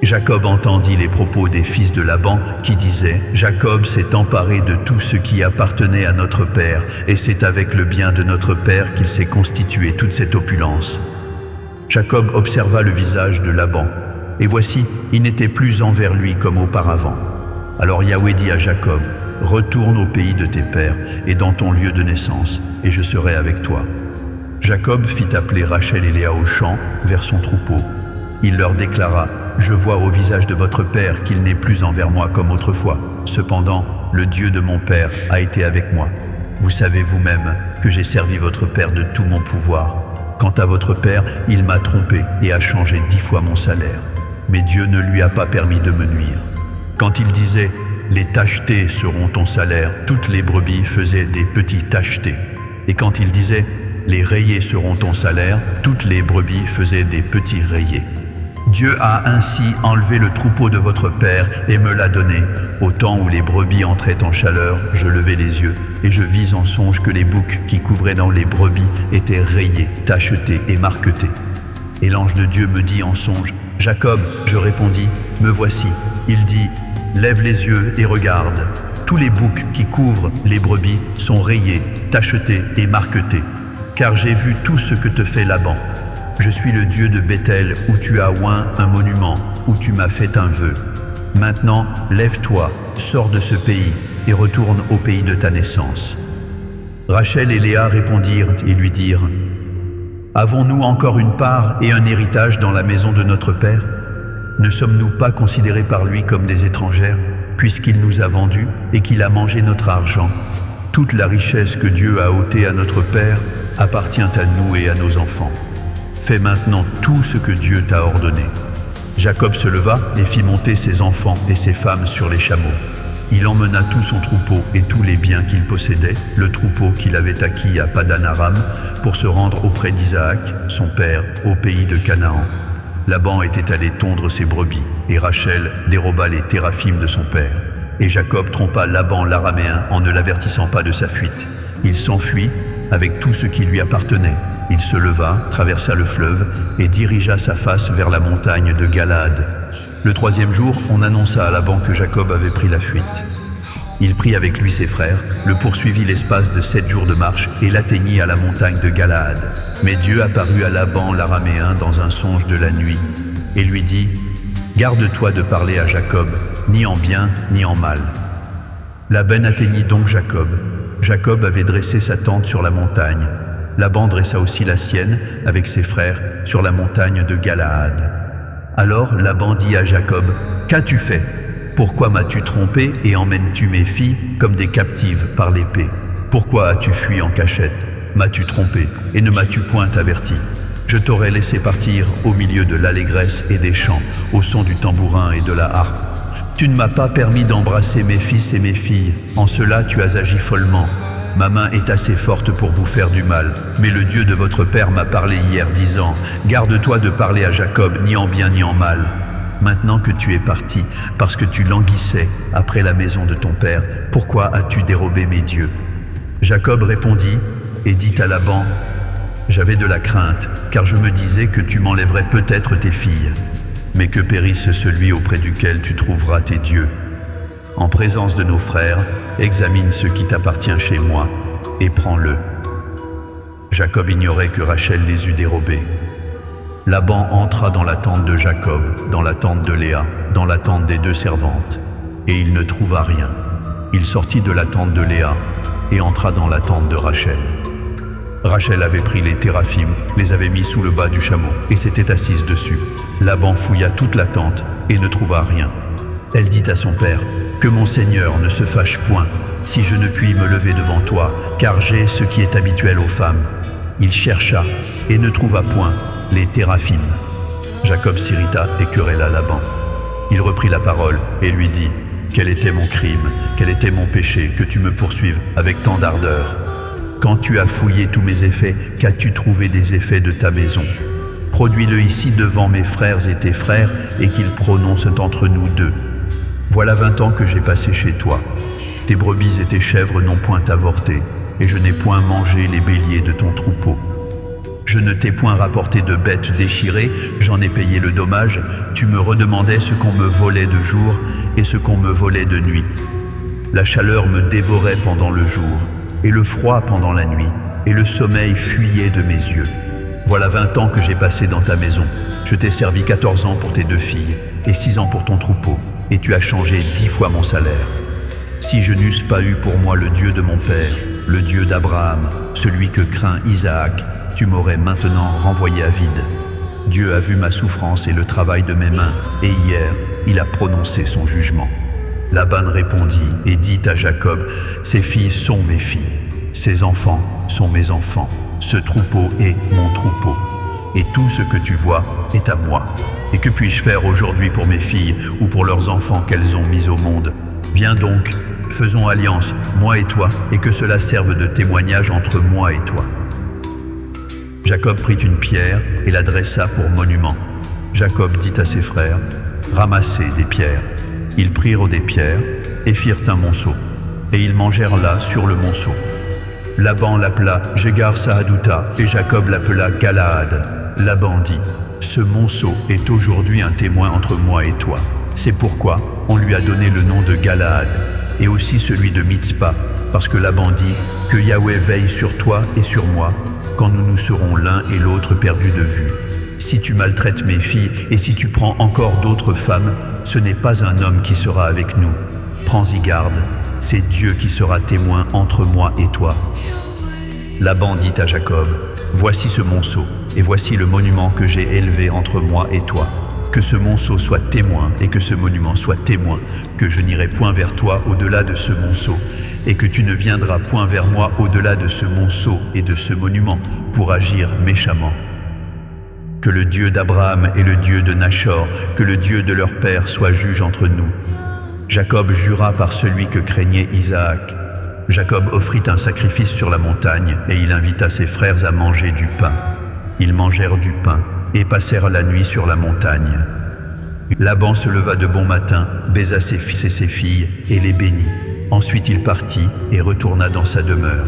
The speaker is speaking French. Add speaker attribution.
Speaker 1: Jacob entendit les propos des fils de Laban qui disaient « Jacob s'est emparé de tout ce qui appartenait à notre père, et c'est avec le bien de notre père qu'il s'est constitué toute cette opulence. » Jacob observa le visage de Laban, et voici, il n'était plus envers lui comme auparavant. Alors Yahweh dit à Jacob « Retourne au pays de tes pères et dans ton lieu de naissance, et je serai avec toi. » Jacob fit appeler Rachel et Léa au champ, vers son troupeau. Il leur déclara « Je vois au visage de votre père qu'il n'est plus envers moi comme autrefois. Cependant, le Dieu de mon père a été avec moi. Vous savez vous-même que j'ai servi votre père de tout mon pouvoir. Quant à votre père, il m'a trompé et a changé 10 fois mon salaire. Mais Dieu ne lui a pas permis de me nuire. Quand il disait « Les tachetés seront ton salaire », toutes les brebis faisaient des petits tachetés. Et quand il disait « Les rayés seront ton salaire », toutes les brebis faisaient des petits rayés. Dieu a ainsi enlevé le troupeau de votre père et me l'a donné. Au temps où les brebis entraient en chaleur, je levai les yeux et je vis en songe que les boucs qui couvraient dans les brebis étaient rayés, tachetés et marquetés. Et l'ange de Dieu me dit en songe « Jacob », je répondis « Me voici ». Il dit « Lève les yeux et regarde. Tous les boucs qui couvrent les brebis sont rayés, tachetés et marquetés. Car j'ai vu tout ce que te fait Laban. Je suis le Dieu de Béthel où tu as oint un monument, où tu m'as fait un vœu. Maintenant, lève-toi, sors de ce pays et retourne au pays de ta naissance. » Rachel et Léa répondirent et lui dirent « Avons-nous encore une part et un héritage dans la maison de notre père? Ne sommes-nous pas considérés par lui comme des étrangères, puisqu'il nous a vendus et qu'il a mangé notre argent? Toute la richesse que Dieu a ôtée à notre père appartient à nous et à nos enfants. Fais maintenant tout ce que Dieu t'a ordonné. » Jacob se leva et fit monter ses enfants et ses femmes sur les chameaux. Il emmena tout son troupeau et tous les biens qu'il possédait, le troupeau qu'il avait acquis à Padan-Aram, pour se rendre auprès d'Isaac, son père, au pays de Canaan. Laban était allé tondre ses brebis, et Rachel déroba les téraphimes de son père. Et Jacob trompa Laban l'araméen en ne l'avertissant pas de sa fuite. Il s'enfuit avec tout ce qui lui appartenait. Il se leva, traversa le fleuve et dirigea sa face vers la montagne de Galaad. Le 3e jour, on annonça à Laban que Jacob avait pris la fuite. Il prit avec lui ses frères, le poursuivit l'espace de 7 jours de marche et l'atteignit à la montagne de Galaad. Mais Dieu apparut à Laban l'araméen dans un songe de la nuit et lui dit « Garde-toi de parler à Jacob, ni en bien ni en mal. » Laban atteignit donc Jacob. Jacob avait dressé sa tente sur la montagne. Laban dressa aussi la sienne avec ses frères sur la montagne de Galaad. Alors Laban dit à Jacob « Qu'as-tu fait? Pourquoi m'as-tu trompé et emmènes-tu mes filles comme des captives par l'épée? Pourquoi as-tu fui en cachette? M'as-tu trompé et ne m'as-tu point averti? Je t'aurais laissé partir au milieu de l'allégresse et des chants, au son du tambourin et de la harpe. Tu ne m'as pas permis d'embrasser mes fils et mes filles, en cela tu as agi follement. Ma main est assez forte pour vous faire du mal, mais le Dieu de votre père m'a parlé hier disant « Garde-toi de parler à Jacob ni en bien ni en mal. » Maintenant que tu es parti, parce que tu languissais après la maison de ton père, pourquoi as-tu dérobé mes dieux? Jacob répondit et dit à Laban « J'avais de la crainte, car je me disais que tu m'enlèverais peut-être tes filles, mais que périsse celui auprès duquel tu trouveras tes dieux. En présence de nos frères, examine ce qui t'appartient chez moi et prends-le. » Jacob ignorait que Rachel les eût dérobés. Laban entra dans la tente de Jacob, dans la tente de Léa, dans la tente des 2 servantes, et il ne trouva rien. Il sortit de la tente de Léa et entra dans la tente de Rachel. Rachel avait pris les téraphimes, les avait mis sous le bas du chameau et s'était assise dessus. Laban fouilla toute la tente et ne trouva rien. Elle dit à son père « Que mon Seigneur ne se fâche point, si je ne puis me lever devant toi, car j'ai ce qui est habituel aux femmes. » Il chercha et ne trouva point les téraphimes. Jacob s'irrita et querella Laban. Il reprit la parole et lui dit « Quel était mon crime, quel était mon péché, que tu me poursuives avec tant d'ardeur? Quand tu as fouillé tous mes effets, qu'as-tu trouvé des effets de ta maison? Produis-le ici devant mes frères et tes frères, et qu'ils prononcent entre nous 2. Voilà 20 ans que j'ai passé chez toi. Tes brebis et tes chèvres n'ont point avorté, et je n'ai point mangé les béliers de ton troupeau. Je ne t'ai point rapporté de bêtes déchirées, j'en ai payé le dommage. Tu me redemandais ce qu'on me volait de jour et ce qu'on me volait de nuit. La chaleur me dévorait pendant le jour, et le froid pendant la nuit, et le sommeil fuyait de mes yeux. Voilà 20 ans que j'ai passé dans ta maison. Je t'ai servi 14 ans pour tes 2 filles, et 6 ans pour ton troupeau, et tu as changé 10 fois mon salaire. Si je n'eusse pas eu pour moi le Dieu de mon père, le Dieu d'Abraham, celui que craint Isaac, tu m'aurais maintenant renvoyé à vide. Dieu a vu ma souffrance et le travail de mes mains, et hier, il a prononcé son jugement. Laban répondit et dit à Jacob, « Ces filles sont mes filles, ces enfants sont mes enfants, ce troupeau est mon troupeau, et tout ce que tu vois est à moi. Et que puis-je faire aujourd'hui pour mes filles ou pour leurs enfants qu'elles ont mis au monde? Viens donc, faisons alliance, moi et toi, et que cela serve de témoignage entre moi et toi. » Jacob prit une pierre et la dressa pour monument. Jacob dit à ses frères, « Ramassez des pierres. » Ils prirent des pierres et firent un monceau, et ils mangèrent là sur le monceau. Laban l'appela Jegar-Sahadouta et Jacob l'appela Galaad. Laban dit, « Ce monceau est aujourd'hui un témoin entre moi et toi. » C'est pourquoi on lui a donné le nom de Galaad, et aussi celui de Mitzpa, parce que Laban dit, « Que Yahweh veille sur toi et sur moi, quand nous nous serons l'un et l'autre perdus de vue. Si tu maltraites mes filles et si tu prends encore d'autres femmes, ce n'est pas un homme qui sera avec nous. Prends-y garde, c'est Dieu qui sera témoin entre moi et toi. » Laban dit à Jacob, « Voici ce monceau, et voici le monument que j'ai élevé entre moi et toi. Que ce monceau soit témoin et que ce monument soit témoin, que je n'irai point vers toi au-delà de ce monceau, et que tu ne viendras point vers moi au-delà de ce monceau et de ce monument pour agir méchamment. Que le Dieu d'Abraham et le Dieu de Nachor, que le Dieu de leur père soit juge entre nous. » Jacob jura par celui que craignait Isaac. Jacob offrit un sacrifice sur la montagne et il invita ses frères à manger du pain. Ils mangèrent du pain et passèrent la nuit sur la montagne. Laban se leva de bon matin, baisa ses fils et ses filles et les bénit. Ensuite il partit et retourna dans sa demeure.